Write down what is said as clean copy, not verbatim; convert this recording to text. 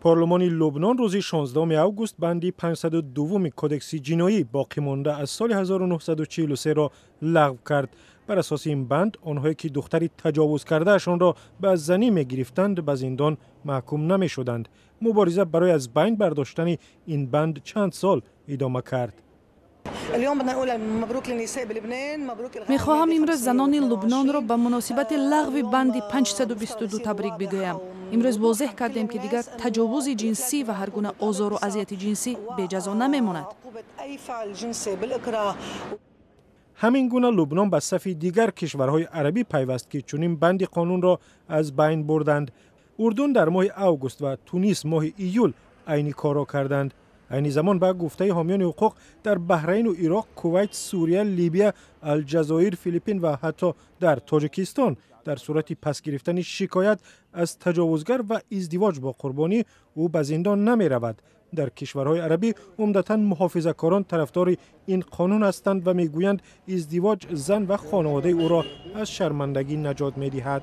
پارلمان لبنان روز 16 آگوست بند 502 کدکس جنایی باقی مانده از سال 1943 را لغو کرد. بر اساس این بند آنهایی که دختری تجاوز کرده اشان را به زنی می گرفتند به زندان محکوم نمی شدند. مبارزه برای از بین برداشتن این بند چند سال ادامه کرد. میخواهم امروز زنان لبنان را به مناسبت لغو بند 522 تبریک بگویم. امروز واضح کردیم که دیگر تجاوز جنسی و هر گونه آزار و اذیت جنسی بی جزا نمیماند. همین گونه لبنان به صف دیگر کشورهای عربی پیوست که چنین بند قانون را از بین بردند. اردن در ماه آگوست و تونس ماه ایول عین کار را کردند. عین زمان به گفته حامیان حقوق در بحرین و عراق، کویت، سوریه، لیبی، الجزایر، فیلیپین و حتی در تاجیکستان در صورت پس گرفتن شکایت از تجاوزگر و ازدواج با قربانی او به زندان نمی رود. در کشورهای عربی عمدتاً محافظه‌کاران طرفدار این قانون هستند و میگویند ازدواج زن و خانواده او را از شرمندگی نجات می‌دهد.